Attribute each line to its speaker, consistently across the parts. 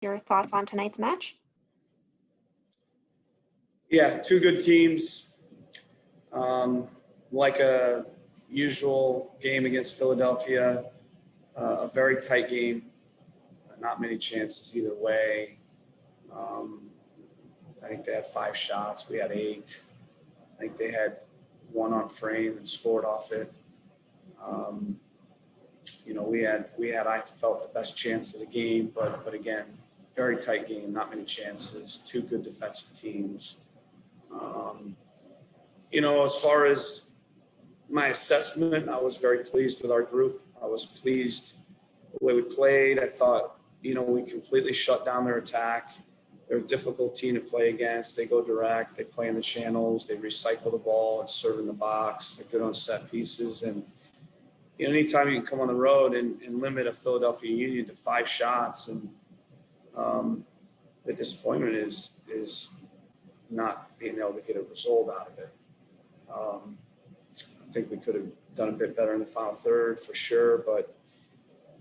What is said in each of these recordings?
Speaker 1: Your thoughts on tonight's match?
Speaker 2: Yeah, two good teams. Like a usual game against Philadelphia, a very tight game. Not many chances either way. I think they had 5 shots. We had 8. I think they had 1 on frame and scored off it. We had, I felt, the best chance of the game, but again, very tight game, not many chances, 2 good defensive teams. As far as my assessment, I was very pleased with our group. I was pleased the way we played. I thought, we completely shut down their attack. They're a difficult team to play against. They go direct. They play in the channels. They recycle the ball and serve in the box. They're good on set pieces. And anytime you can come on the road and limit a Philadelphia Union to 5 shots, and the disappointment is not being able to get a result out of it. I think we could have done a bit better in the final third for sure, but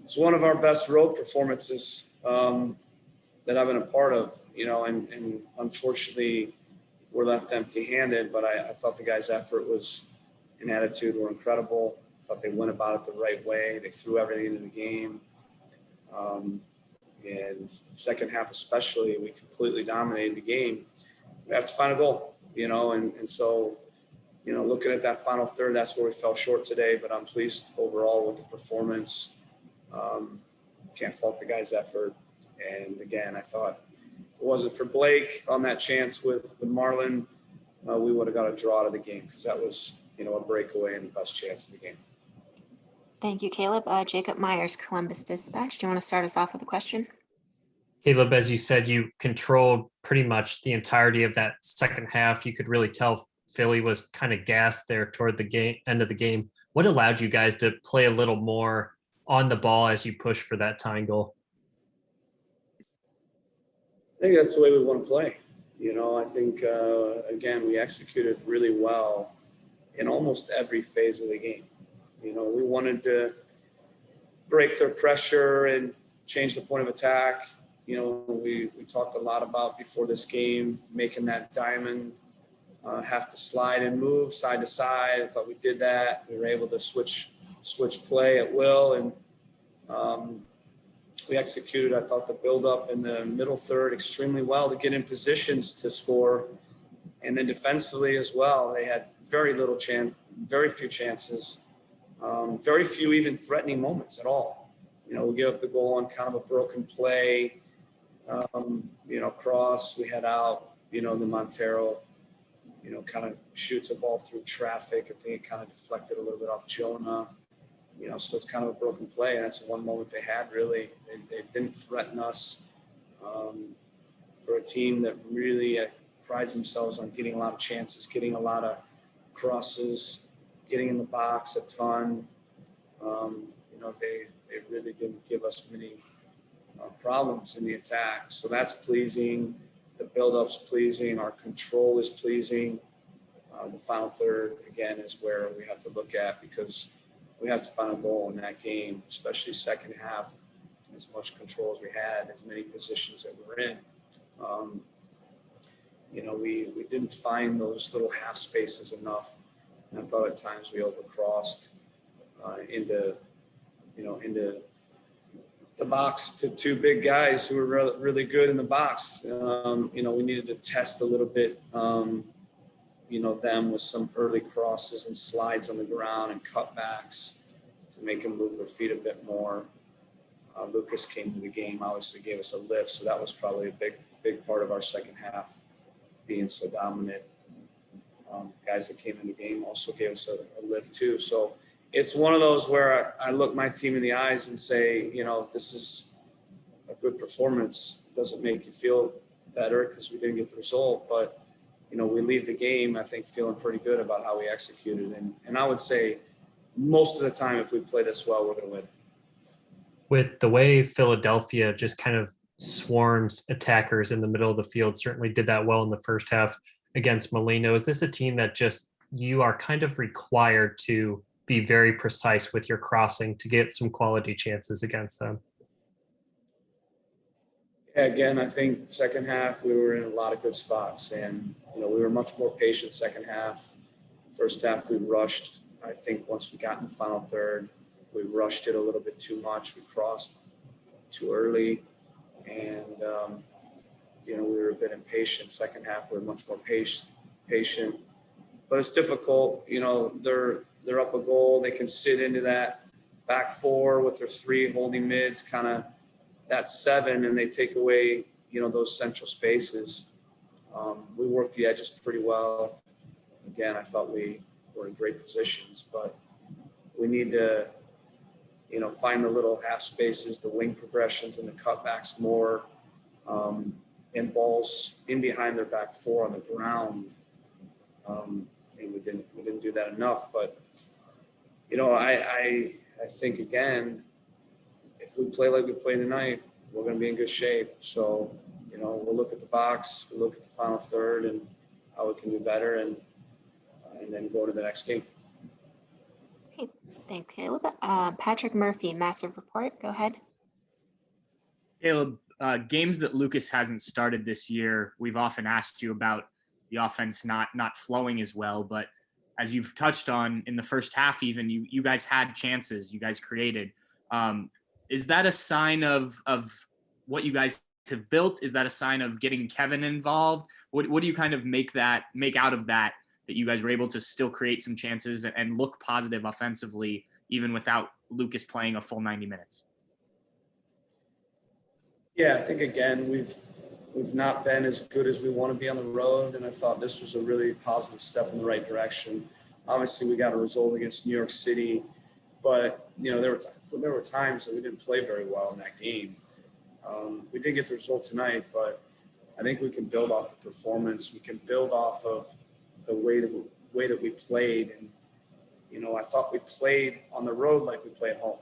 Speaker 2: it's one of our best road performances that I've been a part of, and unfortunately we're left empty-handed, but I thought the guys' effort and attitude were incredible. I thought they went about it the right way. They threw everything into the game. And second half especially, we completely dominated the game. We have to find a goal, and so, looking at that final third, that's where we fell short today, but I'm pleased overall with the performance. Can't fault the guys' effort. And again, I thought if it wasn't for Blake on that chance with Marlon, we would have got a draw out of the game because that was, a breakaway and the best chance in the game.
Speaker 1: Thank you, Caleb. Jacob Myers, Columbus Dispatch. Do you want to start us off with a question?
Speaker 3: Caleb, as you said, you controlled pretty much the entirety of that second half. You could really tell Philly was kind of gassed there toward the end of the game. What allowed you guys to play a little more on the ball as you push for that tying goal?
Speaker 2: I think that's the way we want to play. I think, again, we executed really well in almost every phase of the game. We wanted to break their pressure and change the point of attack. We talked a lot about before this game, making that diamond have to slide and move side to side. I thought we did that. We were able to switch play at will, and we executed, I thought, the build-up in the middle third extremely well to get in positions to score. And then defensively as well, they had very few chances, very few even threatening moments at all. We give up the goal on kind of a broken play, cross, we head out, the Montero, kind of shoots a ball through traffic. I think it kind of deflected a little bit off Jonah. So it's kind of a broken play. And that's the one moment they had, really. They didn't threaten us. For a team that really prides themselves on getting a lot of chances, getting a lot of crosses, getting in the box a ton. They really didn't give us many problems in the attack. So that's pleasing. The build-up's pleasing. Our control is pleasing. The final third, again, is where we have to look at because we have to find a goal in that game, especially second half, as much control as we had, as many positions that we're in. We didn't find those little half spaces enough. And I thought at times we overcrossed into the box to 2 big guys who were really good in the box. We needed to test a little bit, them with some early crosses and slides on the ground and cutbacks to make them move their feet a bit more. Lucas came to the game, obviously gave us a lift, so that was probably a big part of our second half being so dominant. Guys that came in the game also gave us a lift too. So it's one of those where I look my team in the eyes and say, this is a good performance. It doesn't make you feel better because we didn't get the result, but we leave the game, I think, feeling pretty good about how we executed. And I would say most of the time, if we play this well, we're going to win.
Speaker 3: With the way Philadelphia just kind of swarms attackers in the middle of the field, certainly did that well in the first half against Molino. Is this a team that just you are kind of required to be very precise with your crossing to get some quality chances against them?
Speaker 2: Yeah, again, I think second half we were in a lot of good spots, and we were much more patient second half. First half we rushed. I think once we got in the final third, we rushed it a little bit too much. We crossed too early, and we were a bit impatient. Second half we were much more patient, but it's difficult. They're up a goal. They can sit into that back four with their three holding mids, kind of that seven, and they take away those central spaces. We worked the edges pretty well. Again, I thought we were in great positions, but we need to find the little half spaces, the wing progressions, and the cutbacks more, and balls in behind their back four on the ground. And we didn't do that enough. But I think again, if we play like we play tonight, we're going to be in good shape. So we'll look at the box, we'll look at the final third, and how we can do better, and then go to the next game.
Speaker 1: Okay, thanks, Caleb. Patrick Murphy, Massive Report. Go ahead.
Speaker 4: Caleb, games that Lucas hasn't started this year, we've often asked you about the offense not flowing as well. But as you've touched on in the first half, even you guys had chances, you guys created. Is that a sign of what you guys have built? Is that a sign of getting Kevin involved? What do you kind of make out of that you guys were able to still create some chances and look positive offensively, even without Lucas playing a full 90 minutes?
Speaker 2: Yeah, I think again we've not been as good as we want to be on the road, and I thought this was a really positive step in the right direction. Obviously, we got a result against New York City, but there were times that we didn't play very well in that game. We did get the result tonight, but I think we can build off the performance. We can build off of the way that we played, and I thought we played on the road like we play at home.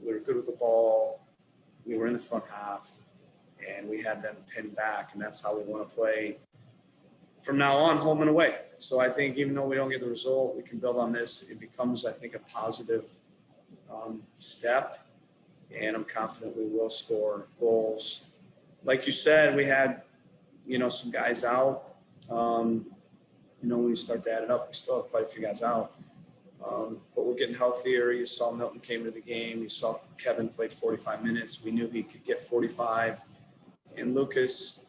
Speaker 2: We were good with the ball. We were in the front half, and we had them pinned back, and that's how we want to play from now on, home and away. So I think even though we don't get the result, we can build on this. It becomes, I think, a positive step, and I'm confident we will score goals. Like you said, we had, some guys out. When you start to add it up, we still have quite a few guys out. But we're getting healthier. You saw Milton came to the game. You saw Kevin played 45 minutes. We knew he could get 45. And Lucas,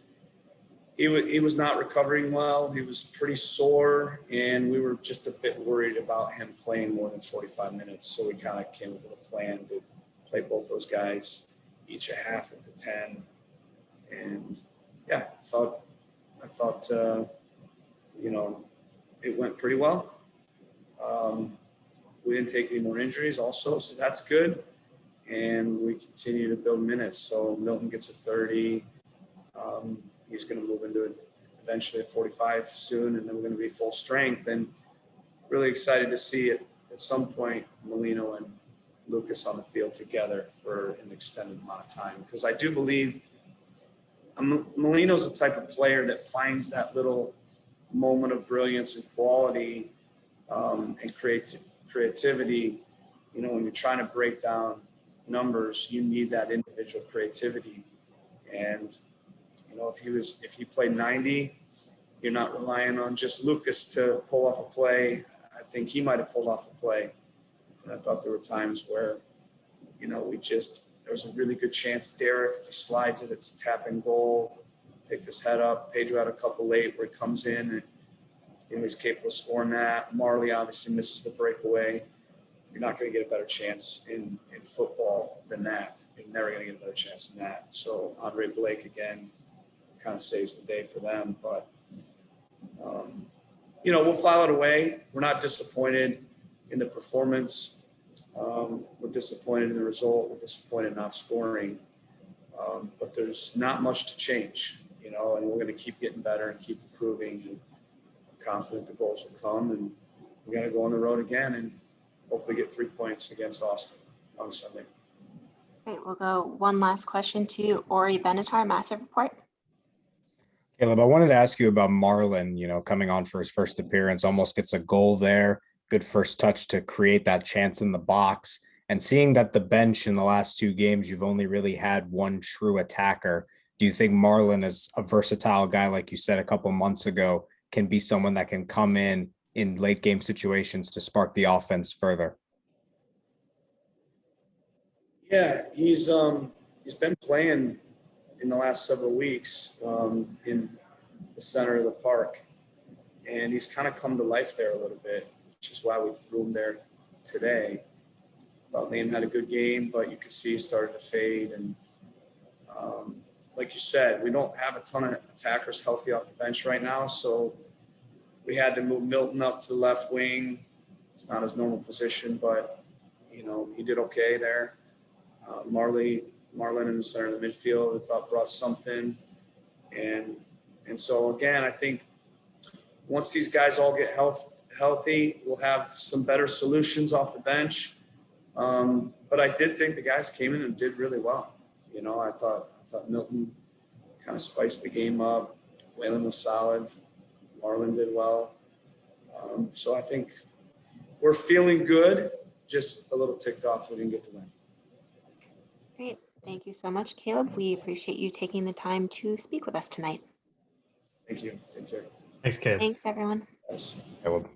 Speaker 2: he was not recovering well. He was pretty sore, and we were just a bit worried about him playing more than 45 minutes. So we kind of came up with a plan to play both those guys, each a half at the 10. And yeah, I thought it went pretty well. We didn't take any more injuries also, so that's good. And we continue to build minutes. So Milton gets a 30. He's going to move into it eventually at 45 soon, and then we're going to be full strength. And really excited to see it at some point, Molino and Lucas on the field together for an extended amount of time. Because I do believe Molino's the type of player that finds that little moment of brilliance and quality and creativity. When you're trying to break down numbers, you need that individual creativity. And if he played 90, you're not relying on just Lucas to pull off a play. I think he might have pulled off a play. And I thought there were times where, there was a really good chance Derek, if he slides it, it's a tap and goal, picked his head up. Pedro had a couple late where he comes in and he's capable of scoring that. Marley obviously misses the breakaway. You're not going to get a better chance in football than that. You're never going to get a better chance than that. So Andre Blake, again, kind of saves the day for them. But, we'll file it away. We're not disappointed in the performance. We're disappointed in the result. We're disappointed in not scoring. But there's not much to change, and we're going to keep getting better and keep improving. And I'm confident the goals will come, and we're going to go on the road again and hopefully get 3 points against Austin on Sunday.
Speaker 1: Great. We'll go one last question to Ori Benatar, Massive Report.
Speaker 5: Caleb, I wanted to ask you about Marlon, coming on for his first appearance, almost gets a goal there. Good first touch to create that chance in the box. And seeing that the bench in the last 2 games, you've only really had one true attacker. Do you think Marlon is a versatile guy, like you said a couple months ago, can be someone that can come in late game situations to spark the offense further?
Speaker 2: Yeah, he's been playing in the last several weeks in the center of the park, and he's kind of come to life there a little bit, which is why we threw him there today. Thought Liam had a good game, but you could see he started to fade. And like you said, we don't have a ton of attackers healthy off the bench right now, so we had to move Milton up to the left wing. It's not his normal position, but he did okay there. Marlon in the center of the midfield, I thought brought something. And so again, I think once these guys all get healthy, we'll have some better solutions off the bench. But I did think the guys came in and did really well. I thought Milton kind of spiced the game up. Waylon was solid. Marlon did well. So I think we're feeling good, just a little ticked off we didn't get the win.
Speaker 1: Great. Thank you so much, Caleb. We appreciate you taking the time to speak with us tonight.
Speaker 2: Thank you. Take care.
Speaker 3: Thanks, Caleb.
Speaker 1: Thanks, everyone.
Speaker 2: Yes.
Speaker 5: Caleb.